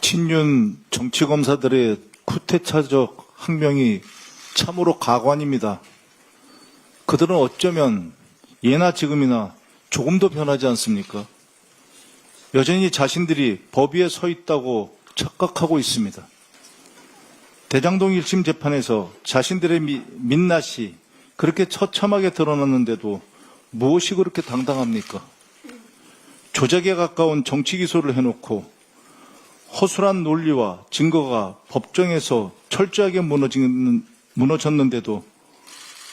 친윤 정치검사들의 쿠데타적 항명이 참으로 가관입니다. 그들은 어쩌면 예나 지금이나 조금 더 변하지 않습니까? 여전히 자신들이 법 위에 서 있다고 착각하고 있습니다. 대장동 1심 재판에서 자신들의 민낯이 그렇게 처참하게 드러났는데도 무엇이 그렇게 당당합니까? 조작에 가까운 정치 기소를 해놓고 허술한 논리와 증거가 법정에서 철저하게 무너졌는데도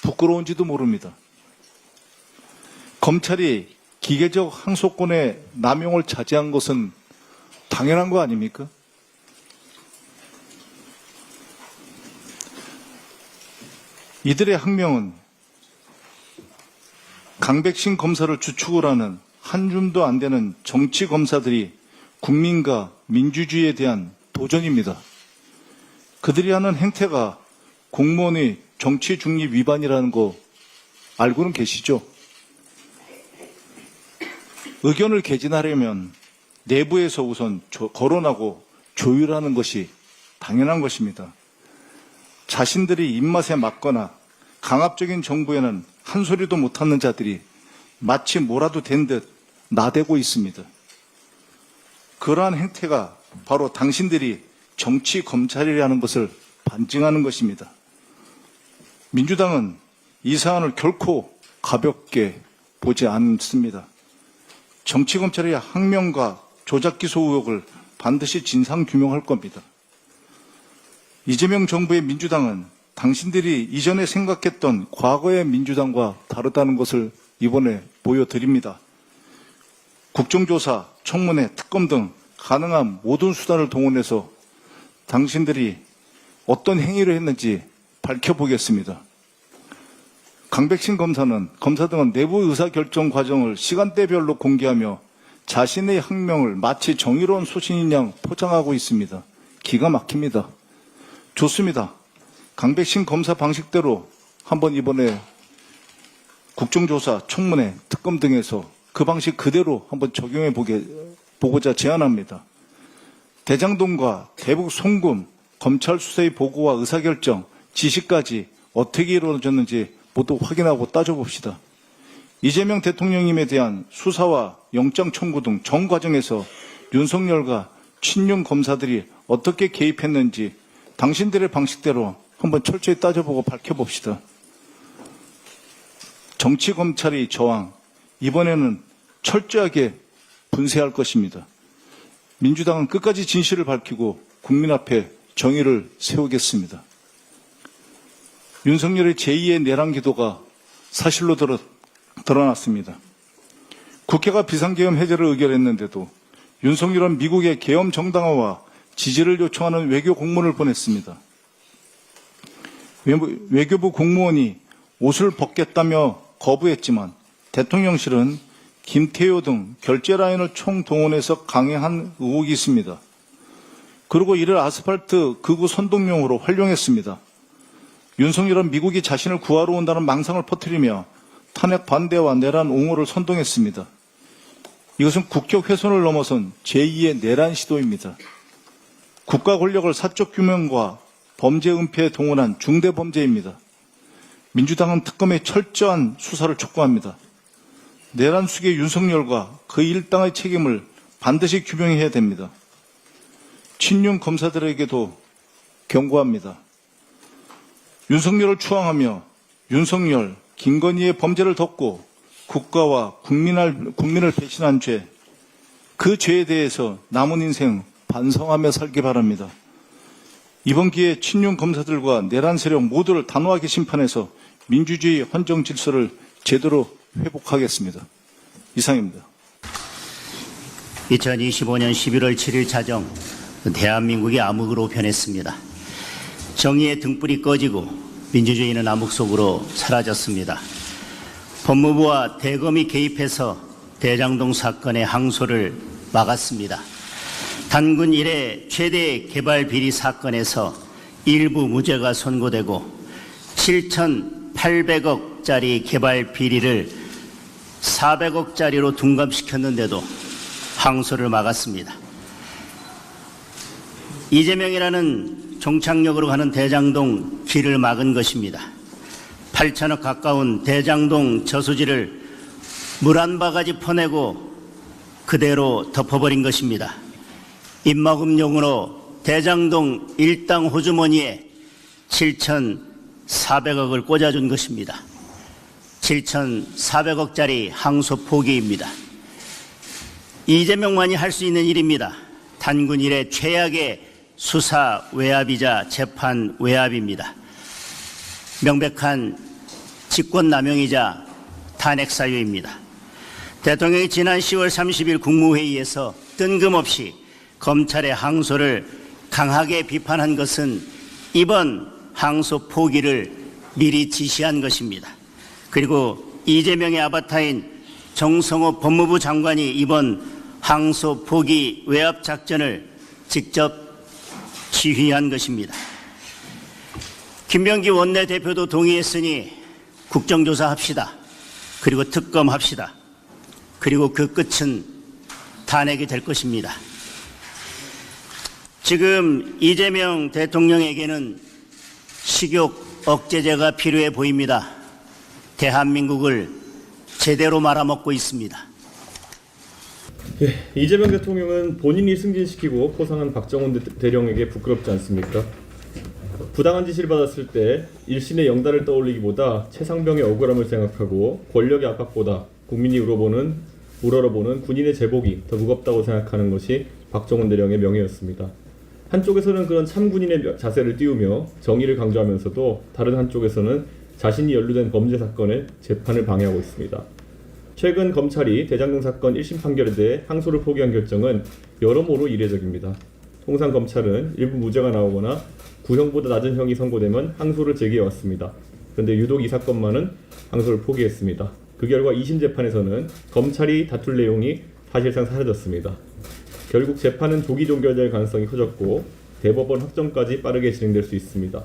부끄러운지도 모릅니다. 검찰이 기계적 항소권의 남용을 자제한 것은 당연한 거 아닙니까? 이들의 항명은 강백신 검사를 주축을 하는 한 줌도 안 되는 정치 검사들이 국민과 민주주의에 대한 도전입니다. 그들이 하는 행태가 공무원의 정치 중립 위반이라는 거 알고는 계시죠? 의견을 개진하려면 내부에서 우선 거론하고 조율하는 것이 당연한 것입니다. 자신들이 입맛에 맞거나 강압적인 정부에는 한 소리도 못하는 자들이 마치 뭐라도 된 듯 나대고 있습니다. 그러한 행태가 바로 당신들이 정치 검찰이라는 것을 반증하는 것입니다. 민주당은 이 사안을 결코 가볍게 보지 않습니다. 정치 검찰의 항명과 조작 기소 의혹을 반드시 진상 규명할 겁니다. 이재명 정부의 민주당은 당신들이 이전에 생각했던 과거의 민주당과 다르다는 것을 이번에 보여드립니다. 국정조사, 청문회, 특검 등 가능한 모든 수단을 동원해서 당신들이 어떤 행위를 했는지 밝혀보겠습니다. 강백신 검사 등은 내부 의사결정 과정을 시간대별로 공개하며 자신의 항명을 마치 정의로운 소신인 양 포장하고 있습니다. 기가 막힙니다. 좋습니다. 강백신 검사 방식대로 한번 이번에 국정조사, 청문회, 특검 등에서 그 방식 그대로 한번 적용해 보고자 제안합니다. 대장동과 대북 송금, 검찰 수사의 보고와 의사결정, 지시까지 어떻게 이루어졌는지 모두 확인하고 따져봅시다. 이재명 대통령님에 대한 수사와 영장 청구 등 전 과정에서 윤석열과 친윤 검사들이 어떻게 개입했는지 당신들의 방식대로 한번 철저히 따져보고 밝혀봅시다. 정치검찰의 저항, 이번에는 철저하게 분쇄할 것입니다. 민주당은 끝까지 진실을 밝히고 국민 앞에 정의를 세우겠습니다. 윤석열의 제2의 내란 기도가 사실로 드러났습니다. 국회가 비상계엄 해제를 의결했는데도 윤석열은 미국의 계엄 정당화와 지지를 요청하는 외교 공문을 보냈습니다. 외교부 공무원이 옷을 벗겠다며 거부했지만 대통령실은 김태효 등 결제 라인을 총동원해서 강행한 의혹이 있습니다. 그리고 이를 아스팔트 극우 선동용으로 활용했습니다. 윤석열은 미국이 자신을 구하러 온다는 망상을 퍼뜨리며 탄핵 반대와 내란 옹호를 선동했습니다. 이것은 국격 훼손을 넘어선 제2의 내란 시도입니다. 국가 권력을 사적 규명과 범죄 은폐에 동원한 중대 범죄입니다. 민주당은 특검의 철저한 수사를 촉구합니다. 내란 수계 윤석열과 그 일당의 책임을 반드시 규명해야 됩니다. 친윤 검사들에게도 경고합니다. 윤석열을 추앙하며 윤석열, 김건희의 범죄를 덮고 국가와 국민을 배신한 죄, 그 죄에 대해서 남은 인생 반성하며 살기 바랍니다. 이번 기회에 친윤 검사들과 내란 세력 모두를 단호하게 심판해서 민주주의 헌정 질서를 제대로 회복하겠습니다. 이상입니다. 2025년 11월 7일 자정, 대한민국이 암흑으로 변했습니다. 정의의 등불이 꺼지고 민주주의는 암흑 속으로 사라졌습니다. 법무부와 대검이 개입해서 대장동 사건의 항소를 막았습니다. 단군 이래 최대 개발 비리 사건에서 일부 무죄가 선고되고 7,800억짜리 개발 비리를 400억짜리로 둔갑시켰는데도 항소를 막았습니다. 이재명이라는 종착역으로 가는 대장동 길을 막은 것입니다. 8천억 가까운 대장동 저수지를 물 한 바가지 퍼내고 그대로 덮어버린 것입니다. 입막음용으로 대장동 일당 호주머니에 7,400억을 꽂아준 것입니다. 7,400억짜리 항소 포기입니다. 이재명만이 할 수 있는 일입니다. 단군 이래 최악의 수사 외압이자 재판 외압입니다. 명백한 직권남용이자 탄핵 사유입니다. 대통령이 지난 10월 30일 국무회의에서 뜬금없이 검찰의 항소를 강하게 비판한 것은 이번 항소 포기를 미리 지시한 것입니다. 그리고 이재명의 아바타인 정성호 법무부 장관이 이번 항소 포기 외압 작전을 직접 지휘한 것입니다. 김병기 원내대표도 동의했으니 국정조사합시다. 그리고 특검합시다. 그리고 그 끝은 탄핵이 될 것입니다. 지금 이재명 대통령에게는 식욕 억제제가 필요해 보입니다. 대한민국을 제대로 말아먹고 있습니다. 예, 이재명 대통령은 본인이 승진시키고 포상한 박정훈 대령에게 부끄럽지 않습니까? 부당한 지시를 받았을 때 일신의 영달을 떠올리기보다 최상병의 억울함을 생각하고 권력의 압박보다 국민이 우러러보는 군인의 제복이 더 무겁다고 생각하는 것이 박정훈 대령의 명예였습니다. 한쪽에서는 그런 참군인의 자세를 띄우며 정의를 강조하면서도 다른 한쪽에서는 자신이 연루된 범죄 사건의 재판을 방해하고 있습니다. 최근 검찰이 대장동 사건 1심 판결에 대해 항소를 포기한 결정은 여러모로 이례적입니다. 통상 검찰은 일부 무죄가 나오거나 구형보다 낮은 형이 선고되면 항소를 제기해왔습니다. 그런데 유독 이 사건만은 항소를 포기했습니다. 그 결과 2심 재판에서는 검찰이 다툴 내용이 사실상 사라졌습니다. 결국 재판은 조기 종결될 가능성이 커졌고 대법원 확정까지 빠르게 진행될 수 있습니다.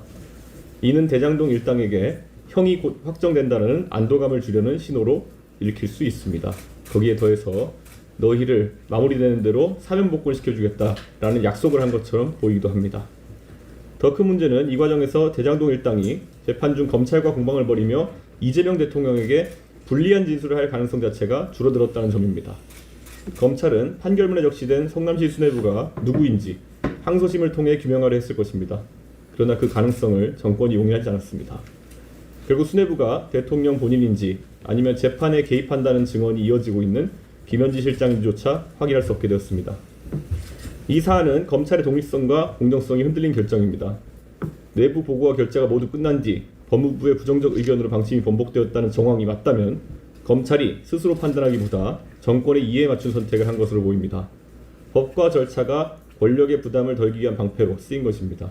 이는 대장동 일당에게 형이 곧 확정된다는 안도감을 주려는 신호로 읽힐 수 있습니다. 거기에 더해서 너희를 마무리되는 대로 사면복권시켜주겠다라는 약속을 한 것처럼 보이기도 합니다. 더 큰 문제는 이 과정에서 대장동 일당이 재판 중 검찰과 공방을 벌이며 이재명 대통령에게 불리한 진술을 할 가능성 자체가 줄어들었다는 점입니다. 검찰은 판결문에 적시된 성남시 수뇌부가 누구인지 항소심을 통해 규명하려 했을 것입니다. 그러나 그 가능성을 정권이 용인하지 않았습니다. 결국 수뇌부가 대통령 본인인지 아니면 재판에 개입한다는 증언이 이어지고 있는 김현지 실장인지조차 확인할 수 없게 되었습니다. 이 사안은 검찰의 독립성과 공정성이 흔들린 결정입니다. 내부 보고와 결재가 모두 끝난 뒤 법무부의 부정적 의견으로 방침이 번복되었다는 정황이 맞다면 검찰이 스스로 판단하기보다 정권의 이해에 맞춘 선택을 한 것으로 보입니다. 법과 절차가 권력의 부담을 덜기 위한 방패로 쓰인 것입니다.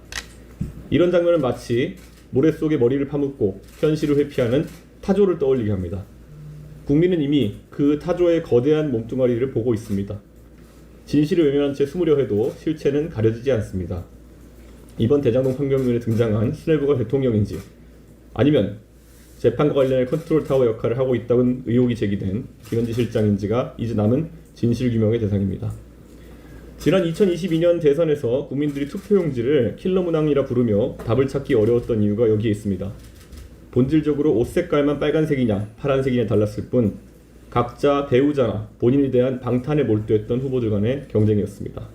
이런 장면은 마치 모래 속에 머리를 파묻고 현실을 회피하는 타조를 떠올리게 합니다. 국민은 이미 그 타조의 거대한 몸뚱아리를 보고 있습니다. 진실을 외면한 채 숨으려 해도 실체는 가려지지 않습니다. 이번 대장동 판결문에 등장한 수뇌부가 대통령인지 아니면 재판과 관련해 컨트롤 타워 역할을 하고 있다는 의혹이 제기된 김현지 실장인지가 이제 남은 진실 규명의 대상입니다. 지난 2022년 대선에서 국민들이 투표용지를 킬러 문항이라 부르며 답을 찾기 어려웠던 이유가 여기에 있습니다. 본질적으로 옷 색깔만 빨간색이냐 파란색이냐 달랐을 뿐 각자 배우자나 본인에 대한 방탄에 몰두했던 후보들 간의 경쟁이었습니다.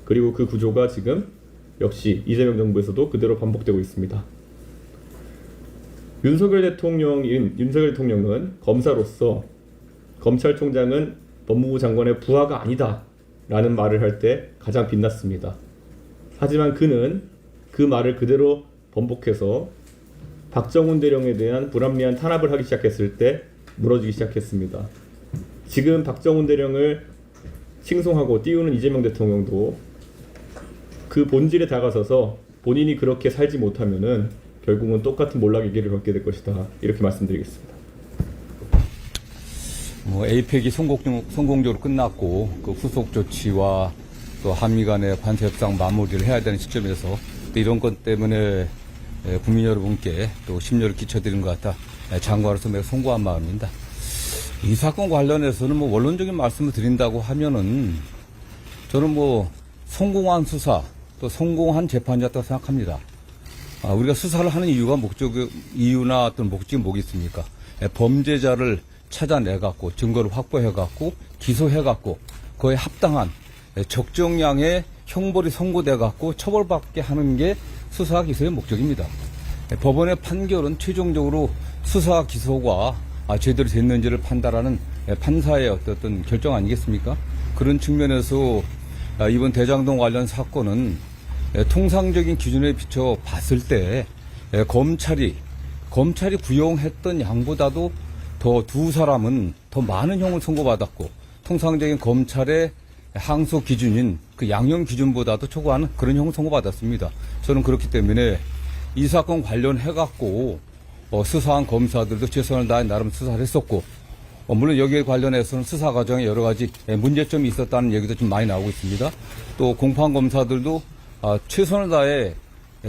그리고 그 구조가 지금 역시 이재명 정부에서도 그대로 반복되고 있습니다. 윤석열 대통령은 검사로서 검찰총장은 법무부 장관의 부하가 아니다 라는 말을 할 때 가장 빛났습니다. 하지만 그는 그 말을 그대로 번복해서 박정훈 대령에 대한 불합리한 탄압을 하기 시작했을 때 무너지기 시작했습니다. 지금 박정훈 대령을 칭송하고 띄우는 이재명 대통령도 그 본질에 다가서서 본인이 그렇게 살지 못하면은 결국은 똑같은 몰락의 길을 걷게 될 것이다. 이렇게 말씀드리겠습니다. 에이펙이 성공적으로 끝났고 그 후속 조치와 또 한미 간의 관세 협상 마무리를 해야 되는 시점에서 또 이런 것 때문에 국민 여러분께 또 심려를 끼쳐드린 것 같아 장관으로서 매우 송구한 마음입니다. 이 사건 관련해서는 원론적인 말씀을 드린다고 하면은 저는 성공한 수사 또 성공한 재판이었다고 생각합니다. 우리가 수사를 하는 이유나 어떤 목적이 뭐겠습니까? 범죄자를 찾아내갖고 증거를 확보해갖고 기소해갖고 그에 합당한 적정량의 형벌이 선고돼갖고 처벌받게 하는 게 수사 기소의 목적입니다. 법원의 판결은 최종적으로 수사 기소가 제대로 됐는지를 판단하는 판사의 어떤 결정 아니겠습니까? 그런 측면에서 이번 대장동 관련 사건은 통상적인 기준에 비춰 봤을 때 검찰이 구형했던 양보다도 더 두 사람은 더 많은 형을 선고받았고 통상적인 검찰의 항소 기준인 그 양형 기준보다도 초과하는 그런 형을 선고받았습니다. 저는 그렇기 때문에 이 사건 관련해갖고 수사한 검사들도 최선을 다해 나름 수사를 했었고 물론 여기에 관련해서는 수사 과정에 여러 가지 문제점이 있었다는 얘기도 좀 많이 나오고 있습니다. 또 공판 검사들도 최선을 다해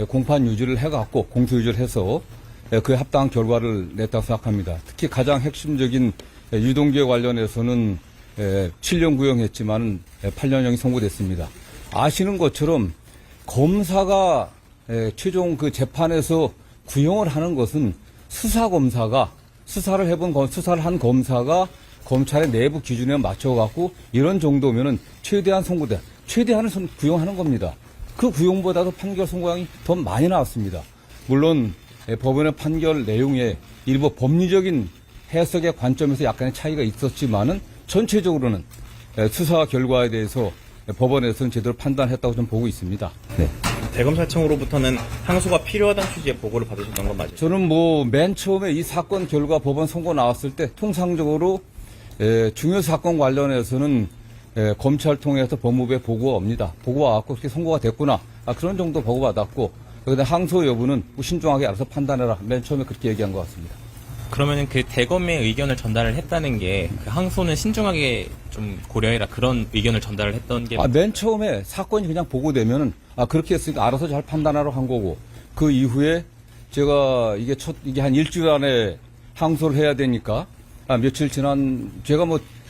공판 유지를 해갖고 공소 유지를 해서 그에 합당한 결과를 냈다고 생각합니다. 특히 가장 핵심적인 유동규에 관련해서는 7년 구형했지만 8년형이 선고됐습니다. 아시는 것처럼 검사가 최종 그 재판에서 구형을 하는 것은 수사검사가 수사를 한 검사가 검찰의 내부 기준에 맞춰갖고 이런 정도면은 최대한을 구형하는 겁니다. 그 구형보다도 판결 선고량이 더 많이 나왔습니다. 물론 법원의 판결 내용에 일부 법리적인 해석의 관점에서 약간의 차이가 있었지만은 전체적으로는 수사 결과에 대해서 법원에서는 제대로 판단했다고 좀 보고 있습니다. 네. 대검찰청으로부터는 항소가 필요하다는 취지의 보고를 받으셨던 건 맞아요? 저는 맨 처음에 이 사건 결과 법원 선고 나왔을 때 통상적으로 중요 사건 관련해서는 검찰 통해서 법무부에 보고가 옵니다. 보고가 왔고 그렇게 선고가 됐구나. 그런 정도 보고받았고 그다음에 항소 여부는 신중하게 알아서 판단해라. 맨 처음에 그렇게 얘기한 것 같습니다. 그러면은 그 대검의 의견을 전달을 했다는 게 그 항소는 신중하게 좀 고려해라 그런 의견을 전달을 했던 게 맨 처음에 사건이 그냥 보고되면은 그렇게 했으니까 알아서 잘 판단하러 한 거고 그 이후에 제가 이게 한 일주일 안에 항소를 해야 되니까 며칠 제가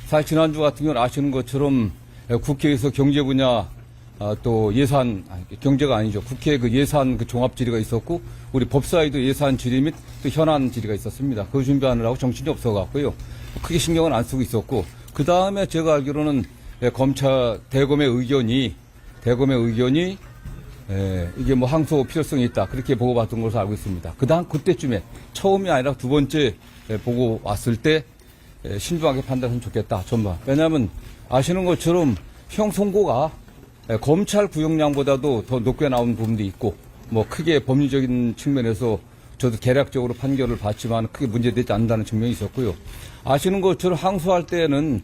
사실 지난주 같은 경우는 아시는 것처럼 국회에서 경제 분야 또 예산 경제가 아니죠. 국회 그 예산 그 종합 질의가 있었고 우리 법사위도 예산 질의 및 또 현안 질의가 있었습니다. 그거 준비하느라고 정신이 없어갖고요. 크게 신경은 안 쓰고 있었고 그 다음에 제가 알기로는 대검의 의견이 이게 항소 필요성이 있다 그렇게 보고받은 것으로 알고 있습니다. 그때쯤에 처음이 아니라 두 번째 보고 왔을 때 신중하게 판단하면 좋겠다. 전반. 왜냐하면 아시는 것처럼 형 선고가 검찰 구형량보다도 더 높게 나온 부분도 있고 크게 법리적인 측면에서 저도 개략적으로 판결을 받지만 크게 문제되지 않는다는 측면이 있었고요. 아시는 것처럼 항소할 때는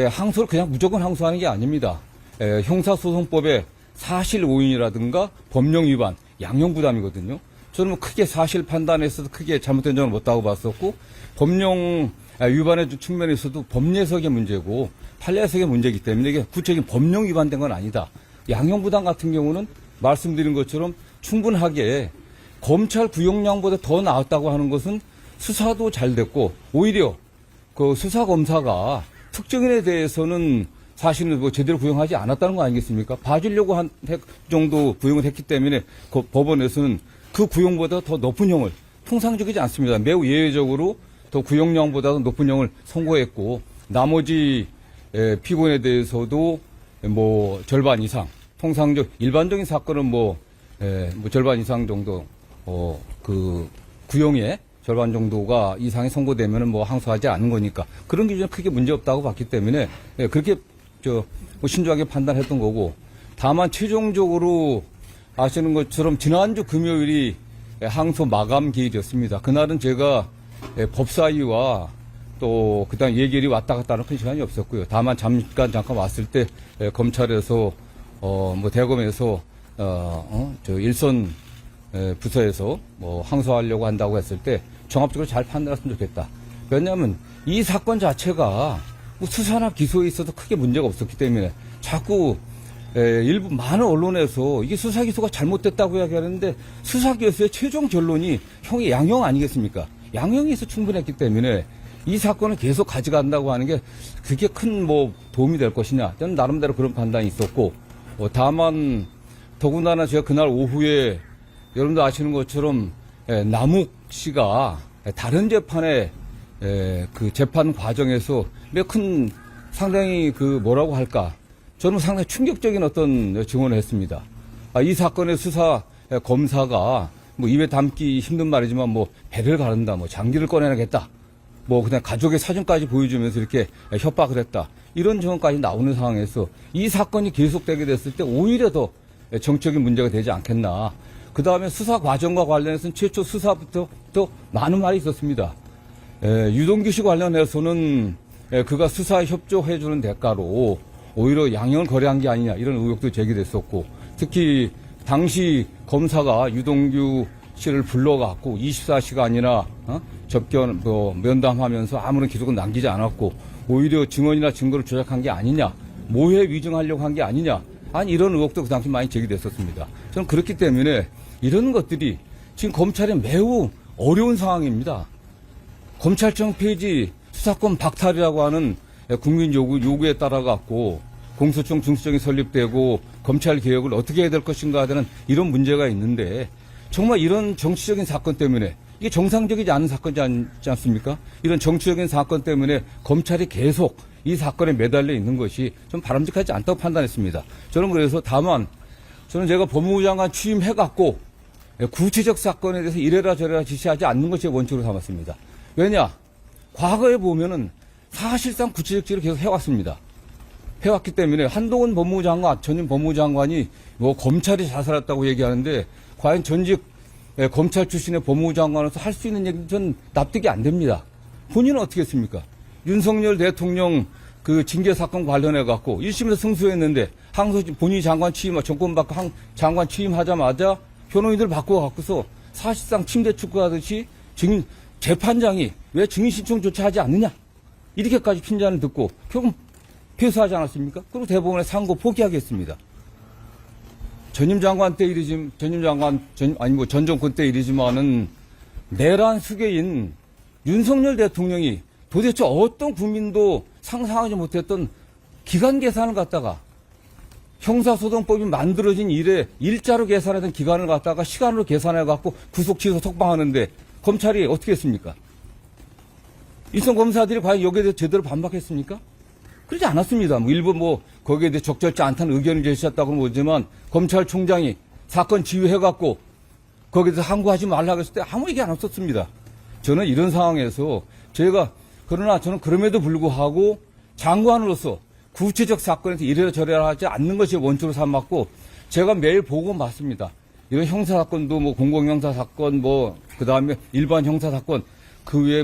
항소를 그냥 무조건 항소하는 게 아닙니다. 형사소송법의 사실 오인이라든가 법령 위반, 양형 부담이거든요. 저는 크게 사실 판단에서도 크게 잘못된 점은 못다고 봤었고 법령 위반의 측면에서도 법례석의 문제고 판례석의 문제이기 때문에 이게 구체적인 법령 위반된 건 아니다. 양형 부담 같은 경우는 말씀드린 것처럼 충분하게 검찰 구형량보다 더 나았다고 하는 것은 수사도 잘 됐고 오히려 그 수사검사가 특정인에 대해서는 사실은 제대로 구형하지 않았다는 거 아니겠습니까? 봐주려고 한 정도 구형을 했기 때문에 그 법원에서는 그 구형보다 더 높은 형을 통상적이지 않습니다. 매우 예외적으로 더 구형량보다 높은 형을 선고했고 나머지 피고인에 대해서도 절반 이상 일반적인 사건은 절반 이상 정도 그 구형의 절반 정도가 이상이 선고되면은 항소하지 않는 거니까 그런 기준은 크게 문제 없다고 봤기 때문에 그렇게 신중하게 판단했던 거고 다만 최종적으로 아시는 것처럼 지난주 금요일이 항소 마감 기일이었습니다. 그날은 제가 법사위와 또 그다음 예결이 왔다 갔다 하는 큰 시간이 없었고요. 다만 잠깐 왔을 때 검찰에서 대검에서 일선 부서에서 항소하려고 한다고 했을 때 종합적으로 잘 판단했으면 좋겠다. 왜냐하면 이 사건 자체가 수사나 기소에 있어서 크게 문제가 없었기 때문에 자꾸 일부 많은 언론에서 이게 수사 기소가 잘못됐다고 이야기하는데 수사 기소의 최종 결론이 양형 아니겠습니까? 양형이 있어 충분했기 때문에 이 사건을 계속 가져간다고 하는 게 그게 큰 도움이 될 것이냐. 저는 나름대로 그런 판단이 있었고 다만 더군다나 제가 그날 오후에 여러분도 아시는 것처럼 남욱 씨가 다른 재판에 그 재판 과정에서 몇 큰 상당히 그 뭐라고 할까 저는 상당히 충격적인 어떤 증언을 했습니다. 이 사건의 수사 검사가 뭐 입에 담기 힘든 말이지만 뭐 배를 가른다, 뭐 장기를 꺼내야겠다, 뭐 그냥 가족의 사진까지 보여주면서 이렇게 협박을 했다. 이런 증언까지 나오는 상황에서 이 사건이 계속되게 됐을 때 오히려 더 정적인 문제가 되지 않겠나. 그 다음에 수사 과정과 관련해서는 최초 수사부터 더 많은 말이 있었습니다. 유동규 씨 관련해서는 그가 수사에 협조해주는 대가로 오히려 양형을 거래한 게 아니냐 이런 의혹도 제기됐었고 특히 당시 검사가 유동규 씨를 불러갖고 24시간이나 접견 면담하면서 아무런 기록은 남기지 않았고 오히려 증언이나 증거를 조작한 게 아니냐 모해 위증하려고 한 게 아니냐 아니 이런 의혹도 그 당시 많이 제기됐었습니다. 저는 그렇기 때문에 이런 것들이 지금 검찰에 매우 어려운 상황입니다. 검찰청 폐지 수사권 박탈이라고 하는 국민 요구에 따라 갖고 공소청 중수청이 설립되고 검찰 개혁을 어떻게 해야 될 것인가 하는 이런 문제가 있는데 정말 이런 정치적인 사건 때문에 이게 정상적이지 않은 사건이지 않습니까? 이런 정치적인 사건 때문에 검찰이 계속 이 사건에 매달려 있는 것이 좀 바람직하지 않다고 판단했습니다. 저는 그래서 다만 저는 제가 법무부 장관 취임해갖고 구체적 사건에 대해서 이래라 저래라 지시하지 않는 것이 원칙으로 삼았습니다. 왜냐? 과거에 보면은 사실상 구체적 지시를 계속 해왔습니다. 해왔기 때문에 한동훈 법무부 장관, 전임 법무부 장관이 뭐 검찰이 자살했다고 얘기하는데 과연 전직 검찰 출신의 법무부 장관으로서 할 수 있는 얘기는 전 납득이 안 됩니다. 본인은 어떻게 했습니까? 윤석열 대통령 그 징계 사건 관련해 갖고 1심에서 승소했는데 항소심 본인이 장관 취임, 정권 바꿔 장관 취임하자마자 변호인들 바꿔갖고서 사실상 침대 축구하듯이 재판장이 왜 증인 신청조차 하지 않느냐 이렇게까지 핀잔을 듣고 결국 패소하지 않았습니까? 그리고 대법원에 상고 포기하겠습니다. 전임 장관 때 일이지, 전 정권 때 일이지만은 내란 수괴인 윤석열 대통령이 도대체 어떤 국민도 상상하지 못했던 기간 계산을 갖다가 형사소송법이 만들어진 이래 일자로 계산하던 기간을 갖다가 시간으로 계산해갖고 구속 취소 석방하는데 검찰이 어떻게 했습니까? 일선 검사들이 과연 여기에 대해서 제대로 반박했습니까? 그러지 않았습니다. 일부 거기에 대해 적절치 않다는 의견을 제시했다고는 보지만 검찰총장이 사건 지휘해갖고 거기에 대해서 항고하지 말라고 했을 때 아무 얘기 안 없었습니다. 저는 이런 상황에서 그러나 저는 그럼에도 불구하고 장관으로서 구체적 사건에서 이래라 저래라 하지 않는 것이 원칙으로 삼았고 제가 매일 보고 봤습니다. 이런 형사사건도 공공형사사건 그 다음에 일반 형사사건 그 외에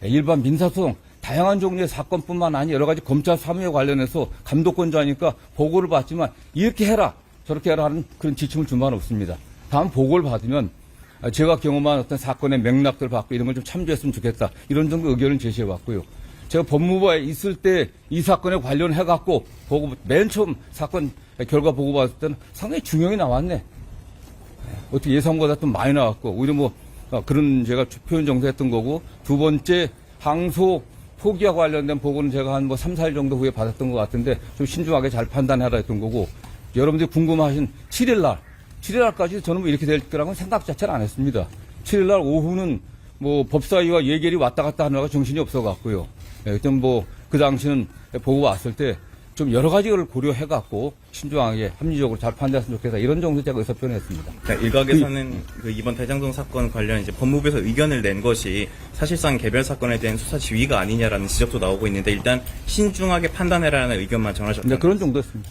일반 민사소송 다양한 종류의 사건뿐만 아니라 여러 가지 검찰 사무에 관련해서 감독권자 하니까 보고를 받지만 이렇게 해라 저렇게 해라 하는 그런 지침을 준 바는 없습니다. 다음 보고를 받으면 제가 경험한 어떤 사건의 맥락들을 받고 이런 걸 좀 참조했으면 좋겠다. 이런 정도 의견을 제시해 왔고요. 제가 법무부에 있을 때 이 사건에 관련해갖고 맨 처음 사건 결과 보고 봤을 때는 상당히 중형이 나왔네. 어떻게 예상보다 좀 많이 나왔고 오히려 그런 제가 표현 정도했던 거고 두 번째 항소 포기와 관련된 보고는 제가 한 3, 4일 정도 후에 받았던 것 같은데 좀 신중하게 잘 판단해라 했던 거고 여러분들이 궁금하신 7일날까지 저는 이렇게 될 거라고는 생각 자체를 안 했습니다. 7일날 오후는 법사위와 예결이 왔다 갔다 하느라고 정신이 없어갖고요. 그 당시는 보고 왔을 때 좀 여러 가지를 고려해갖고 신중하게 합리적으로 잘 판단했으면 좋겠다. 이런 정도 제가 의사 표현했습니다. 일각에서는 이번 대장동 사건 관련 이제 법무부에서 의견을 낸 것이 사실상 개별 사건에 대한 수사 지휘가 아니냐라는 지적도 나오고 있는데 일단 신중하게 판단해라는 의견만 전하셨다. 네, 그런 정도였습니다.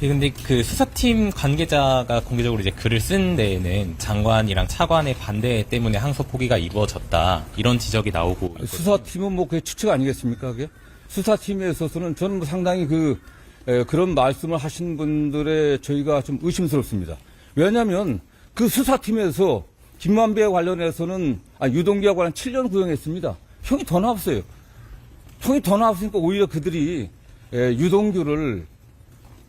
네. 근데 그 수사팀 관계자가 공개적으로 이제 글을 쓴 데에는 장관이랑 차관의 반대 때문에 항소 포기가 이루어졌다 이런 지적이 나오고 있거든요. 수사팀은 그게 추측 아니겠습니까? 그게 수사팀에 있어서는 저는 상당히 그런 말씀을 하신 분들의 저희가 좀 의심스럽습니다. 왜냐하면 그 수사팀에서 김만배에 관련해서는 유동규와 관련 7년 구형했습니다. 형이 더 나왔어요. 형이 더 나왔으니까 오히려 그들이 유동규를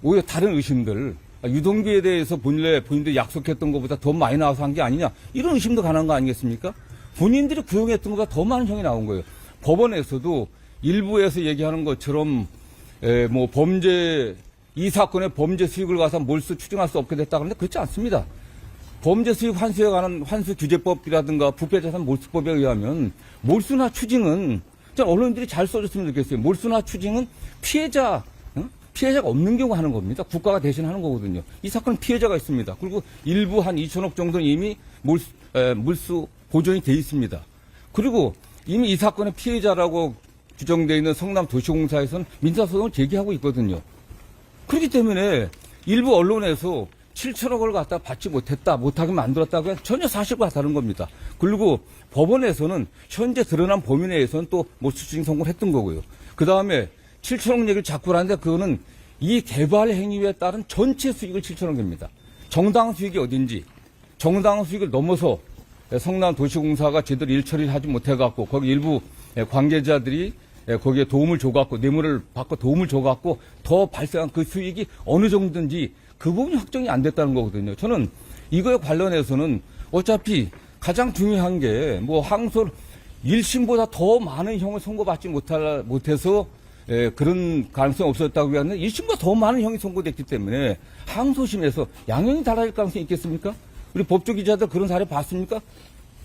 오히려 다른 의심들 유동규에 대해서 본인들이 약속했던 것보다 더 많이 나와서 한 게 아니냐 이런 의심도 가능한 거 아니겠습니까? 본인들이 구형했던 것보다 더 많은 형이 나온 거예요. 법원에서도 일부에서 얘기하는 것처럼 범죄 이 사건의 범죄 수익을 가서 몰수 추정할 수 없게 됐다 그러는데 그렇지 않습니다. 범죄 수익 환수에 관한 환수 규제법이라든가 부패자산 몰수법에 의하면 몰수나 추징은 언론들이 잘 써줬으면 좋겠어요. 몰수나 추징은 피해자가 없는 경우 하는 겁니다. 국가가 대신 하는 거거든요. 이 사건은 피해자가 있습니다. 그리고 일부 한 2천억 정도는 이미 몰수 보존이 돼 있습니다. 그리고 이미 이 사건의 피해자라고 규정되어 있는 성남도시공사에서는 민사소송을 제기하고 있거든요. 그렇기 때문에 일부 언론에서 7천억을 갖다 받지 못하게 만들었다고 해서 전혀 사실과 다른 겁니다. 그리고 법원에서는 현재 드러난 범위 내에서는 또 몰수추징 선고를 했던 거고요. 그 다음에 7천억 얘기를 자꾸 하는데 그거는 이 개발 행위에 따른 전체 수익을 7천억입니다. 정당한 수익이 어딘지, 정당한 수익을 넘어서 성남도시공사가 제대로 일처리를 하지 못해갖고 거기 일부 관계자들이 거기에 도움을 줘갖고 뇌물을 받고 도움을 줘갖고 더 발생한 그 수익이 어느 정도인지 그 부분이 확정이 안 됐다는 거거든요. 저는 이거에 관련해서는 어차피 가장 중요한 게 뭐 항소 1심보다 더 많은 형을 선고받지 못해서 그런 가능성이 없었다고 하는데 1심보다 더 많은 형이 선고됐기 때문에 항소심에서 양형이 달라질 가능성이 있겠습니까? 우리 법조 기자들 그런 사례 봤습니까?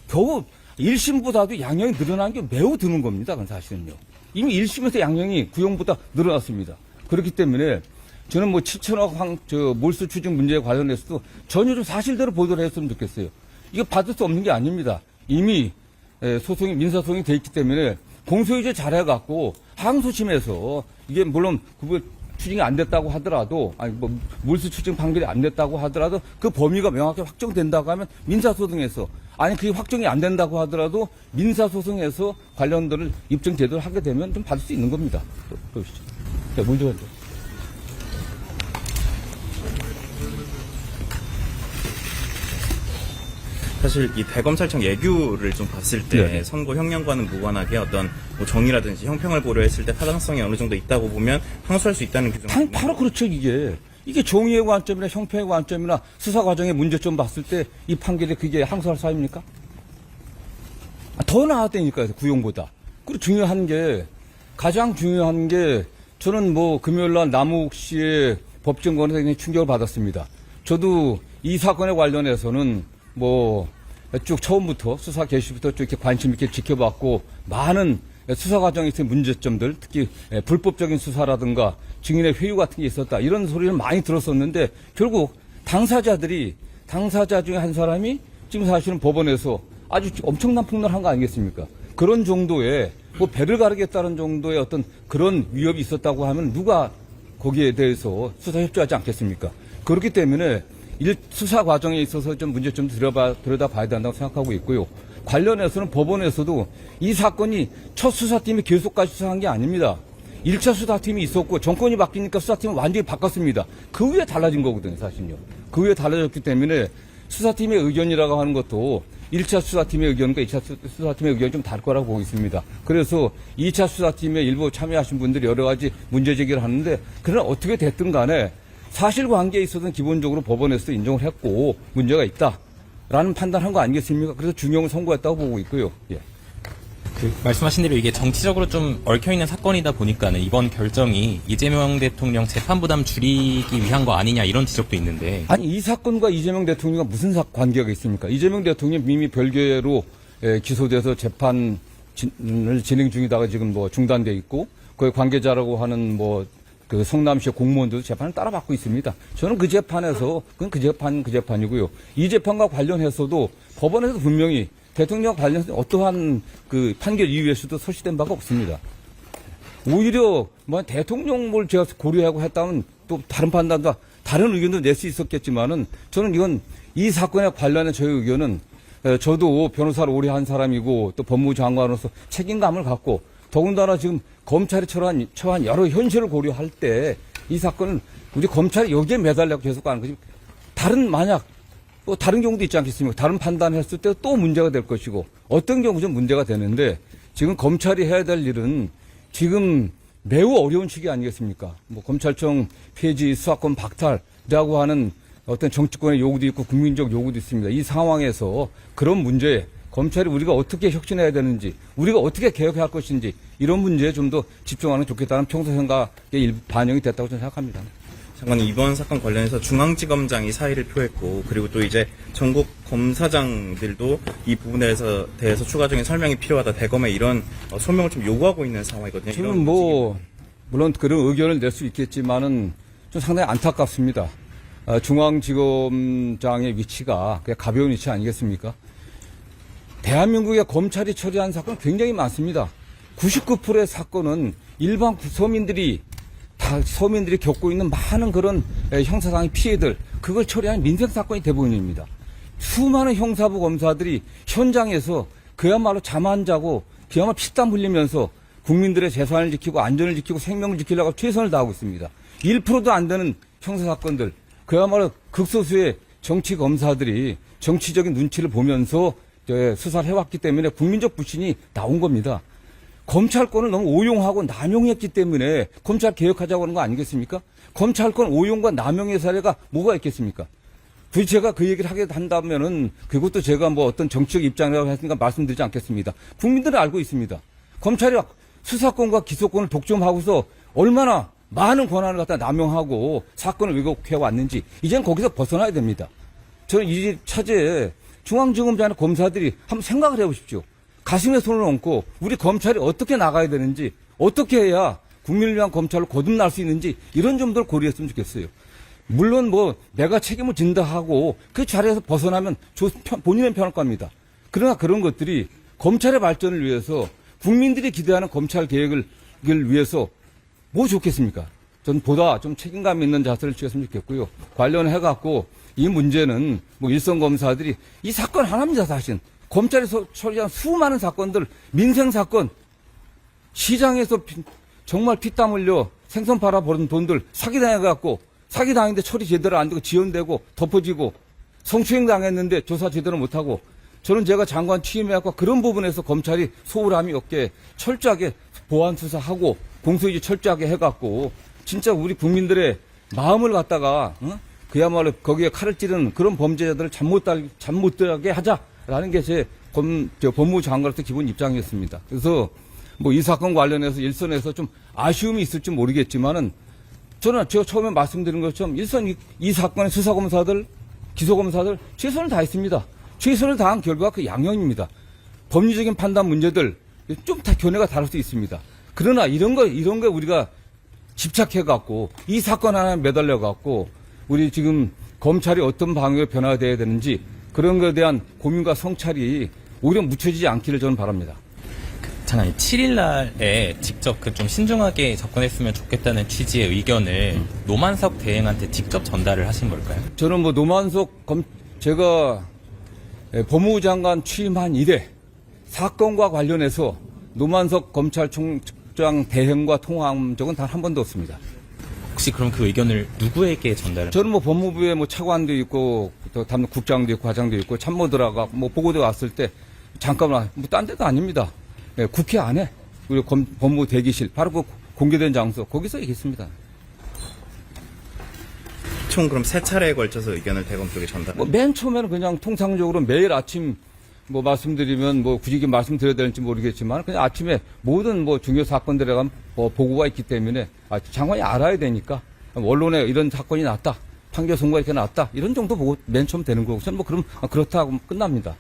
겨우 1심보다도 양형이 늘어난 게 매우 드문 겁니다. 그건 사실은요. 이미 1심에서 양형이 구형보다 늘어났습니다. 그렇기 때문에 저는 뭐 7천억 몰수 추징 문제에 관련해서도 전혀 좀 사실대로 보도를 했으면 좋겠어요. 이거 받을 수 없는 게 아닙니다. 이미 민사소송이 돼 있기 때문에 공소유죄 잘해갖고 항소심에서 이게 물론 그 추징이 안 됐다고 하더라도 몰수 추징 판결이 안 됐다고 하더라도 그 범위가 명확히 확정된다고 하면 민사소송에서 그게 확정이 안 된다고 하더라도 민사소송에서 관련들을 입증 제도를 하게 되면 좀 받을 수 있는 겁니다. 그러시죠. 자, 문제 가죠. 사실 이 대검찰청 예규를 좀 봤을 때 네. 선고 형량과는 무관하게 어떤 뭐 정의라든지 형평을 고려했을 때 타당성이 어느 정도 있다고 보면 항소할 수 있다는 규정이 바로 그렇죠. 이게 정의의 관점이나 형평의 관점이나 수사 과정의 문제점 봤을 때 이 판결이 그게 항소할 사유입니까? 더 나았다니까요. 구형보다. 그리고 가장 중요한 게 저는 뭐 금요일 날 남욱 씨의 법정권에서 굉장히 충격을 받았습니다. 저도 이 사건에 관련해서는 뭐 쭉 처음부터 수사 개시부터 쭉 이렇게 관심 있게 지켜봤고 많은 수사 과정에서의 문제점들, 특히 불법적인 수사라든가 증인의 회유 같은 게 있었다 이런 소리를 많이 들었었는데 결국 당사자 중에 한 사람이 지금 사실은 법원에서 아주 엄청난 폭로를 한 거 아니겠습니까? 그런 정도의 뭐 배를 가르겠다는 정도의 어떤 그런 위협이 있었다고 하면 누가 거기에 대해서 수사 협조하지 않겠습니까? 그렇기 때문에 수사 과정에 있어서 좀 문제점 들여다봐야 된다고 생각하고 있고요. 관련해서는 법원에서도 이 사건이 첫 수사팀이 계속까지 수사한 게 아닙니다. 1차 수사팀이 있었고 정권이 바뀌니까 수사팀을 완전히 바꿨습니다. 그 후에 달라진 거거든요, 사실은요. 그 후에 달라졌기 때문에 수사팀의 의견이라고 하는 것도 1차 수사팀의 의견과 2차 수사팀의 의견이 좀 다를 거라고 보고 있습니다. 그래서 2차 수사팀에 일부 참여하신 분들이 여러 가지 문제 제기를 하는데 그러나 어떻게 됐든 간에 사실관계에 있어서는 기본적으로 법원에서 인정을 했고 문제가 있다라는 판단한 거 아니겠습니까? 그래서 중형을 선고했다고 보고 있고요. 예. 말씀하신 대로 이게 정치적으로 좀 얽혀있는 사건이다 보니까는 이번 결정이 이재명 대통령 재판 부담 줄이기 위한 거 아니냐 이런 지적도 있는데. 이 사건과 이재명 대통령과 무슨 관계가 있습니까? 이재명 대통령 이미 별개로 기소돼서 재판을 진행 중이다가 지금 뭐 중단돼 있고 거기 관계자라고 하는 그 성남시 공무원들도 재판을 따라받고 있습니다. 저는 그 재판에서 그건 그 재판이고요. 이 재판과 관련해서도 법원에서 분명히 대통령과 관련해서 어떠한 그 판결 이유에서도 설치된 바가 없습니다. 오히려 대통령을 제가 고려하고 했다면 또 다른 판단도 다른 의견도 낼 수 있었겠지만은 저는 이건 이 사건에 관련한 저의 의견은 저도 변호사를 오래 한 사람이고 또 법무부 장관으로서 책임감을 갖고 더군다나 지금 검찰이 처한 여러 현실을 고려할 때 이 사건은 우리 검찰이 여기에 매달려고 계속 가는 거지. 만약 또 다른 경우도 있지 않겠습니까? 다른 판단했을 때 또 문제가 될 것이고 어떤 경우 좀 문제가 되는데 지금 검찰이 해야 될 일은 지금 매우 어려운 시기 아니겠습니까? 검찰청 폐지, 수사권 박탈이라고 하는 어떤 정치권의 요구도 있고 국민적 요구도 있습니다. 이 상황에서 그런 문제에 검찰이 우리가 어떻게 혁신해야 되는지, 우리가 어떻게 개혁해야 할 것인지 이런 문제에 좀 더 집중하는 게 좋겠다는 평소 생각의 일부 반영이 됐다고 저는 생각합니다. 장관님, 이번 사건 관련해서 중앙지검장이 사의를 표했고, 그리고 또 이제 전국 검사장들도 이 부분에 대해서 추가적인 설명이 필요하다, 대검에 이런 소명을 좀 요구하고 있는 상황이거든요. 저는 뭐 물론 그런 의견을 낼 수 있겠지만은 좀 상당히 안타깝습니다. 중앙지검장의 위치가 그냥 가벼운 위치 아니겠습니까? 대한민국의 검찰이 처리한 사건 굉장히 많습니다. 99%의 사건은 일반 서민들이 겪고 있는 많은 그런 형사상의 피해들, 그걸 처리하는 민생사건이 대부분입니다. 수많은 형사부 검사들이 현장에서 그야말로 잠 안 자고 그야말로 피땀 흘리면서 국민들의 재산을 지키고 안전을 지키고 생명을 지키려고 최선을 다하고 있습니다. 1%도 안 되는 형사사건들, 그야말로 극소수의 정치 검사들이 정치적인 눈치를 보면서 수사를 해왔기 때문에 국민적 불신이 나온 겁니다. 검찰권을 너무 오용하고 남용했기 때문에 검찰 개혁하자고 하는 거 아니겠습니까? 검찰권 오용과 남용의 사례가 뭐가 있겠습니까? 굳이 제가 그 얘기를 하게 한다면은 그것도 제가 뭐 어떤 정치적 입장이라고 했으니까 말씀드리지 않겠습니다. 국민들은 알고 있습니다. 검찰이 수사권과 기소권을 독점하고서 얼마나 많은 권한을 갖다 남용하고 사건을 왜곡해 왔는지 이제는 거기서 벗어나야 됩니다. 저는 이 차제에 중앙지검장이나 검사들이 한번 생각을 해보십시오. 가슴에 손을 얹고 우리 검찰이 어떻게 나가야 되는지, 어떻게 해야 국민을 위한 검찰로 거듭날 수 있는지 이런 점들을 고려했으면 좋겠어요. 물론 뭐 내가 책임을 진다 하고 그 자리에서 벗어나면 본인은 편할 겁니다. 그러나 그런 것들이 검찰의 발전을 위해서, 국민들이 기대하는 검찰 개혁을 위해서 뭐 좋겠습니까? 전 보다 좀 책임감 있는 자세를 취했으면 좋겠고요. 관련해갖고 이 문제는 뭐 일선 검사들이 이 사건 하나입니다, 사실. 검찰에서 처리한 수많은 사건들, 민생사건, 시장에서 정말 피땀 흘려 생선 팔아 버는 돈들 사기당해갖고, 사기당했는데 처리 제대로 안 되고 지연되고 덮어지고, 성추행 당했는데 조사 제대로 못하고, 저는 제가 장관 취임해갖고 그런 부분에서 검찰이 소홀함이 없게 철저하게 보안 수사하고 공소유지 철저하게 해갖고 진짜 우리 국민들의 마음을 갖다가 그야말로 거기에 칼을 찌르는 그런 범죄자들을 잠 못 들게 하자라는 게 제 법무부 장관으로서 기본 입장이었습니다. 그래서 뭐 이 사건 관련해서 일선에서 좀 아쉬움이 있을지 모르겠지만은 저는 제가 처음에 말씀드린 것처럼 일선 이 사건의 수사검사들, 기소검사들 최선을 다했습니다. 최선을 다한 결과가 그 양형입니다. 법리적인 판단 문제들 좀 다 견해가 다를 수 있습니다. 그러나 이런 거 우리가 집착해갖고 이 사건 하나에 매달려갖고 우리 지금 검찰이 어떤 방향으로 변화돼야 되는지 그런 것에 대한 고민과 성찰이 오히려 묻혀지지 않기를 저는 바랍니다. 장관님, 7일 날에 직접 그 좀 신중하게 접근했으면 좋겠다는 취지의 의견을 노만석 대행한테 직접 전달을 하신 걸까요? 저는 뭐 노만석 제가 법무부 장관 취임한 이래 사건과 관련해서 노만석 검찰총장 대행과 통화한 적은 단 한 번도 없습니다. 혹시 그럼 그 의견을 누구에게 전달을? 저는 뭐 법무부에 뭐 차관도 있고 또 국장도 있고 과장도 있고 참모들하고 뭐 보고대 왔을 때 잠깐만 뭐 딴 데도 아닙니다. 네, 국회 안에 우리 법무부 대기실 바로 그 공개된 장소 거기서 얘기했습니다. 총 그럼 3차례에 걸쳐서 의견을 대검 쪽에 전달. 뭐 맨 처음에는 그냥 통상적으로 매일 아침 뭐 말씀드리면 뭐 굳이 말씀드려야 되는지 모르겠지만 그냥 아침에 모든 뭐 중요 사건들에 관한 보고가 있기 때문에 장관이 알아야 되니까 언론에 이런 사건이 났다, 판결 선고가 이렇게 났다 이런 정도 보고 맨 처음 되는 거고 저는 뭐 그럼 그렇다고 끝납니다.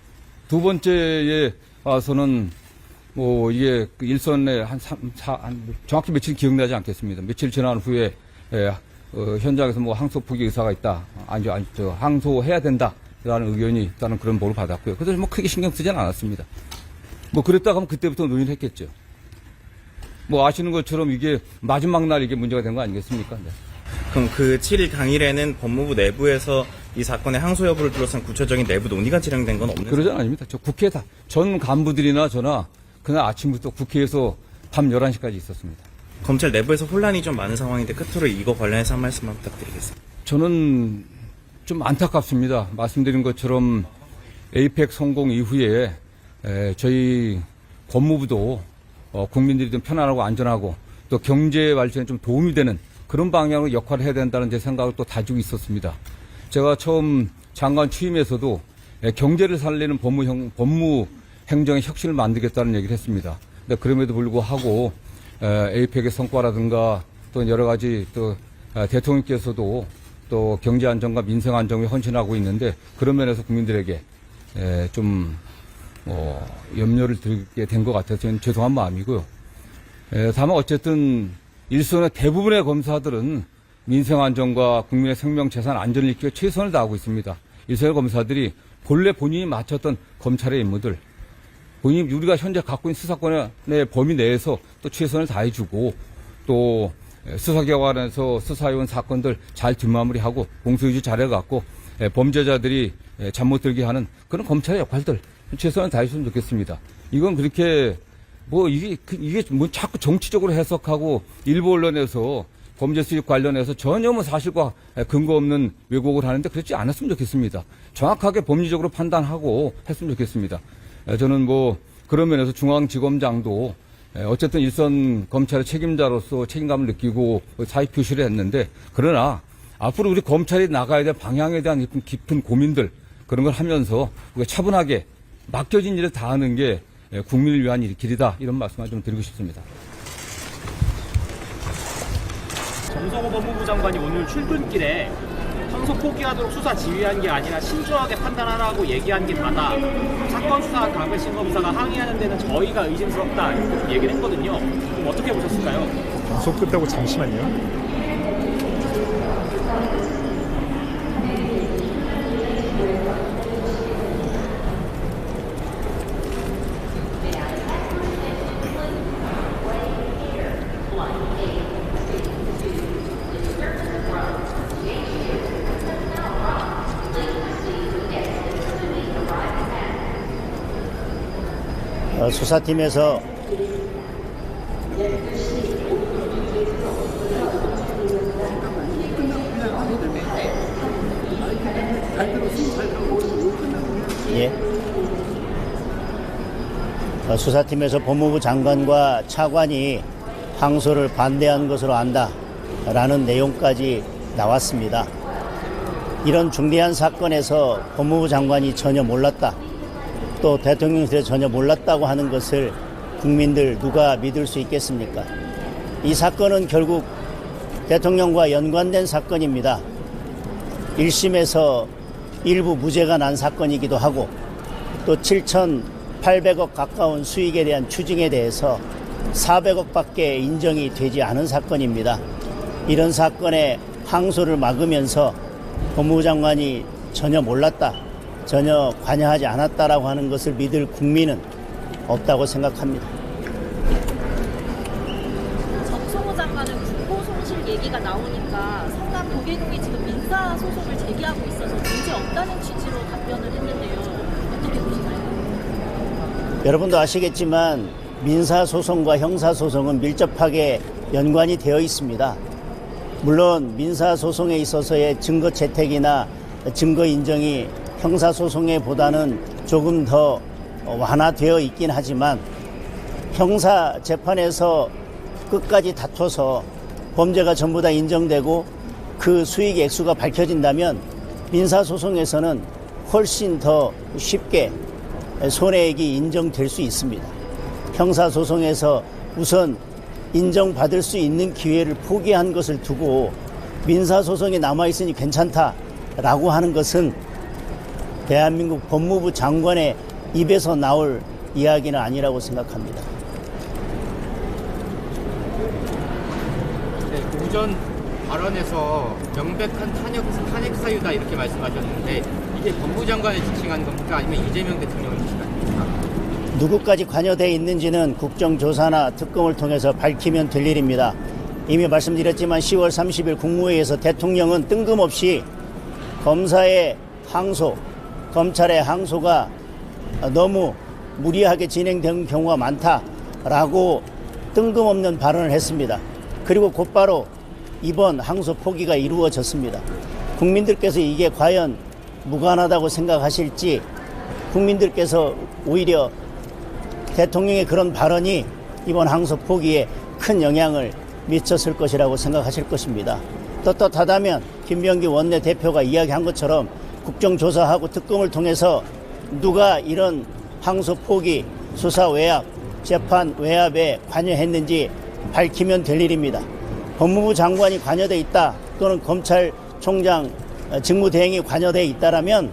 두 번째에 와서는 뭐 이게 그 일선에 한 정확히 며칠 기억나지 않겠습니다. 며칠 지난 후에 현장에서 뭐 항소 포기 의사가 있다, 항소해야 된다라는 의견이 있다는 그런 보고를 받았고요. 그래서 뭐 크게 신경 쓰지는 않았습니다. 뭐 그랬다가 하면 그때부터 논의를 했겠죠. 뭐 아시는 것처럼 이게 마지막 날 이게 문제가 된 거 아니겠습니까? 네. 그럼 그 7일 당일에는 법무부 내부에서 이 사건의 항소 여부를 둘러싼 구체적인 내부 논의가 진행된 건 없는 그러지 아닙니다. 저 국회 전 간부들이나 저나 그날 아침부터 국회에서 밤 11시까지 있었습니다. 검찰 내부에서 혼란이 좀 많은 상황인데 끝으로 이거 관련해서 한 말씀만 부탁드리겠습니다. 저는 좀 안타깝습니다. 말씀드린 것처럼 에이펙 성공 이후에 저희 법무부도 국민들이 좀 편안하고 안전하고 또 경제 발전에 좀 도움이 되는 그런 방향으로 역할을 해야 된다는 제 생각을 또 가지고 있었습니다. 제가 처음 장관 취임에서도 경제를 살리는 법무 행정의 혁신을 만들겠다는 얘기를 했습니다. 근데 그럼에도 불구하고 에이펙의 성과라든가 또 여러 가지 또 대통령께서도 또 경제 안정과 민생 안정에 헌신하고 있는데 그런 면에서 국민들에게 좀 염려를 드리게 된 것 같아서 저는 죄송한 마음이고요. 다만 어쨌든 일선의 대부분의 검사들은 민생 안정과 국민의 생명 재산 안전을 지키기 위해 최선을 다하고 있습니다. 일선의 검사들이 본래 본인이 맡았던 검찰의 임무들, 본인이 우리가 현재 갖고 있는 수사권의 범위 내에서 또 최선을 다해주고 또 수사기관에서 수사해온 사건들 잘 뒷마무리하고 공소유지 잘해갖고 범죄자들이 잠 못 들게 하는 그런 검찰의 역할들 최선을 다해주시면 좋겠습니다. 이건 그렇게 이게 자꾸 정치적으로 해석하고 일부 언론에서 범죄 수익 관련해서 전혀 사실과 근거 없는 왜곡을 하는데 그렇지 않았으면 좋겠습니다. 정확하게 법리적으로 판단하고 했으면 좋겠습니다. 저는 그런 면에서 중앙지검장도 어쨌든 일선 검찰의 책임자로서 책임감을 느끼고 사익 표시를 했는데 그러나 앞으로 우리 검찰이 나가야 될 방향에 대한 깊은 고민들 그런 걸 하면서 우리가 차분하게 맡겨진 일을 다하는 게 국민을 위한 길이다 이런 말씀을 좀 드리고 싶습니다. 정성호 법무부 장관이 오늘 출근길에 항소 포기하도록 수사 지휘한 게 아니라 신중하게 판단하라고 얘기한 게 다다. 사건 수사한 강백신 검사가 항의하는 데는 저희가 의심스럽다 이렇게 얘기를 했거든요. 그럼 어떻게 보셨을까요? 방송 끝나고 잠시만요. 수사팀에서 수사팀에서 법무부 장관과 차관이 항소를 반대한 것으로 안다라는 내용까지 나왔습니다. 이런 중대한 사건에서 법무부 장관이 전혀 몰랐다. 또 대통령실에 전혀 몰랐다고 하는 것을 국민들 누가 믿을 수 있겠습니까? 이 사건은 결국 대통령과 연관된 사건입니다. 1심에서 일부 무죄가 난 사건이기도 하고 또 7,800억 가까운 수익에 대한 추징에 대해서 400억밖에 인정이 되지 않은 사건입니다. 이런 사건에 항소를 막으면서 법무부 장관이 전혀 몰랐다. 전혀 관여하지 않았다라고 하는 것을 믿을 국민은 없다고 생각합니다. 정성호 장관은 국고 손실 얘기가 나오니까 성남 도계동이 지금 민사 소송을 제기하고 있어서 문제 없다는 취지로 답변을 했는데요. 어떻게 보시나요? 여러분도 아시겠지만 민사 소송과 형사 소송은 밀접하게 연관이 되어 있습니다. 물론 민사 소송에 있어서의 증거 채택이나 증거 인정이 형사소송에 보다는 조금 더 완화되어 있긴 하지만 형사재판에서 끝까지 다퉈서 범죄가 전부 다 인정되고 그 수익 액수가 밝혀진다면 민사소송에서는 훨씬 더 쉽게 손해액이 인정될 수 있습니다. 형사소송에서 우선 인정받을 수 있는 기회를 포기한 것을 두고 민사소송이 남아있으니 괜찮다라고 하는 것은 대한민국 법무부 장관의 입에서 나올 이야기는 아니라고 생각합니다. 네, 오전 발언에서 명백한 탄핵 사유다 이렇게 말씀하셨는데 이게 법무부 장관이 지칭한 겁니까? 아니면 이재명 대통령이 지칭한 겁니까? 누구까지 관여되어 있는지는 국정조사나 특검을 통해서 밝히면 될 일입니다. 이미 말씀드렸지만 10월 30일 국무회의에서 대통령은 뜬금없이 검사의 항소, 검찰의 항소가 너무 무리하게 진행된 경우가 많다라고 뜬금없는 발언을 했습니다. 그리고 곧바로 이번 항소 포기가 이루어졌습니다. 국민들께서 이게 과연 무관하다고 생각하실지 국민들께서 오히려 대통령의 그런 발언이 이번 항소 포기에 큰 영향을 미쳤을 것이라고 생각하실 것입니다. 떳떳하다면 김병기 원내대표가 이야기한 것처럼 국정조사하고 특검을 통해서 누가 이런 항소 포기, 수사 외압, 재판 외압에 관여했는지 밝히면 될 일입니다. 법무부 장관이 관여돼 있다 또는 검찰총장 직무대행이 관여돼 있다라면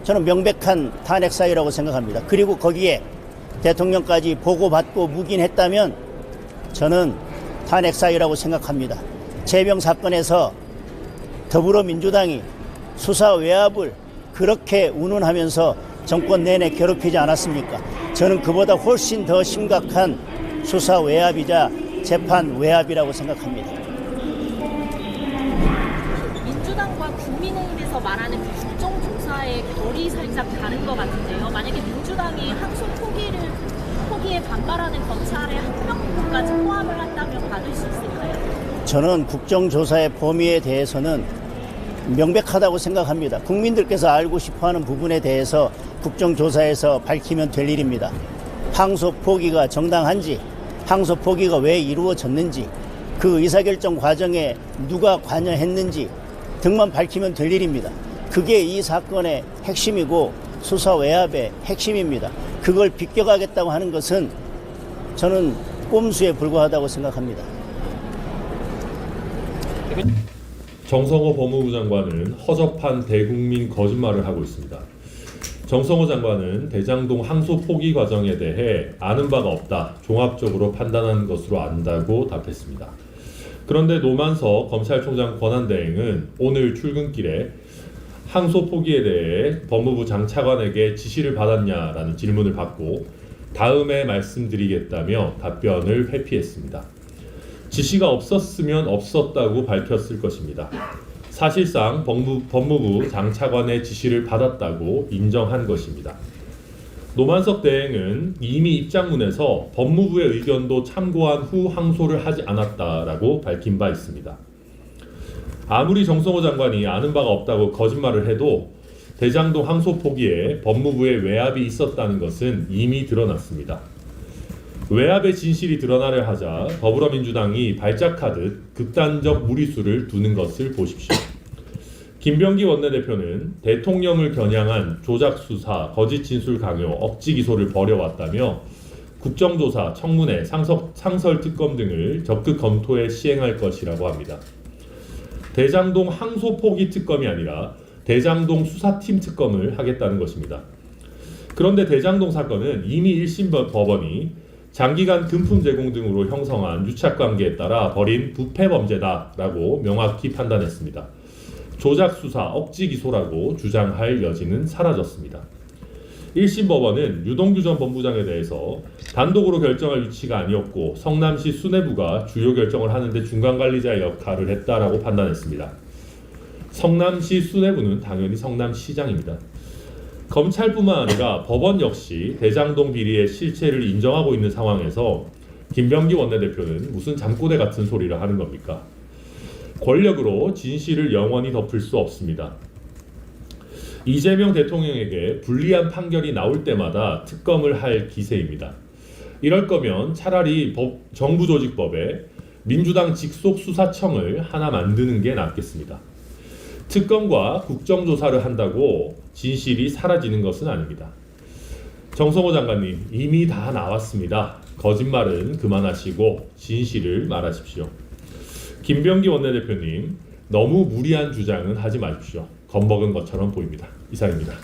저는 명백한 탄핵 사유라고 생각합니다. 그리고 거기에 대통령까지 보고받고 묵인했다면 저는 탄핵 사유라고 생각합니다. 재병 사건에서 더불어민주당이 수사 외압을 그렇게 운운하면서 정권 내내 괴롭히지 않았습니까? 저는 그보다 훨씬 더 심각한 수사 외압이자 재판 외압이라고 생각합니다. 민주당과 국민의힘에서 말하는 그 국정조사의 결이 살짝 다른 것 같은데요. 만약에 민주당이 항소 포기에 반발하는 검찰의 한 명까지 포함을 한다면 받을 수 있을까요? 저는 국정조사의 범위에 대해서는 명백하다고 생각합니다. 국민들께서 알고 싶어하는 부분에 대해서 국정조사에서 밝히면 될 일입니다. 항소 포기가 정당한지, 항소 포기가 왜 이루어졌는지, 그 의사결정 과정에 누가 관여했는지 등만 밝히면 될 일입니다. 그게 이 사건의 핵심이고 수사 외압의 핵심입니다. 그걸 비껴가겠다고 하는 것은 저는 꼼수에 불과하다고 생각합니다. 정성호 법무부 장관은 허접한 대국민 거짓말을 하고 있습니다. 정성호 장관은 대장동 항소 포기 과정에 대해 아는 바가 없다, 종합적으로 판단한 것으로 안다고 답했습니다. 그런데 노만석 검찰총장 권한대행은 오늘 출근길에 항소 포기에 대해 법무부 장차관에게 지시를 받았냐라는 질문을 받고 다음에 말씀드리겠다며 답변을 회피했습니다. 지시가 없었으면 없었다고 밝혔을 것입니다. 사실상 법무부 장차관의 지시를 받았다고 인정한 것입니다. 노만석 대행은 이미 입장문에서 법무부의 의견도 참고한 후 항소를 하지 않았다라고 밝힌 바 있습니다. 아무리 정성호 장관이 아는 바가 없다고 거짓말을 해도 대장동 항소 포기에 법무부의 외압이 있었다는 것은 이미 드러났습니다. 외압의 진실이 드러나려 하자 더불어민주당이 발작하듯 극단적 무리수를 두는 것을 보십시오. 김병기 원내대표는 대통령을 겨냥한 조작수사, 거짓 진술 강요, 억지 기소를 벌여왔다며 국정조사, 청문회, 상설특검 등을 적극 검토해 시행할 것이라고 합니다. 대장동 항소 포기 특검이 아니라 대장동 수사팀 특검을 하겠다는 것입니다. 그런데 대장동 사건은 이미 1심 법원이 장기간 금품 제공 등으로 형성한 유착관계에 따라 벌인 부패범죄다라고 명확히 판단했습니다. 조작수사, 억지 기소라고 주장할 여지는 사라졌습니다. 1심 법원은 유동규 전 법무장에 대해서 단독으로 결정할 위치가 아니었고 성남시 수뇌부가 주요 결정을 하는데 중간관리자의 역할을 했다라고 판단했습니다. 성남시 수뇌부는 당연히 성남시장입니다. 검찰뿐만 아니라 법원 역시 대장동 비리의 실체를 인정하고 있는 상황에서 김병기 원내대표는 무슨 잠꼬대 같은 소리를 하는 겁니까? 권력으로 진실을 영원히 덮을 수 없습니다. 이재명 대통령에게 불리한 판결이 나올 때마다 특검을 할 기세입니다. 이럴 거면 차라리 정부조직법에 민주당 직속 수사청을 하나 만드는 게 낫겠습니다. 특검과 국정조사를 한다고 진실이 사라지는 것은 아닙니다. 정성호 장관님, 이미 다 나왔습니다. 거짓말은 그만하시고 진실을 말하십시오. 김병기 원내대표님, 너무 무리한 주장은 하지 마십시오. 겁먹은 것처럼 보입니다. 이상입니다.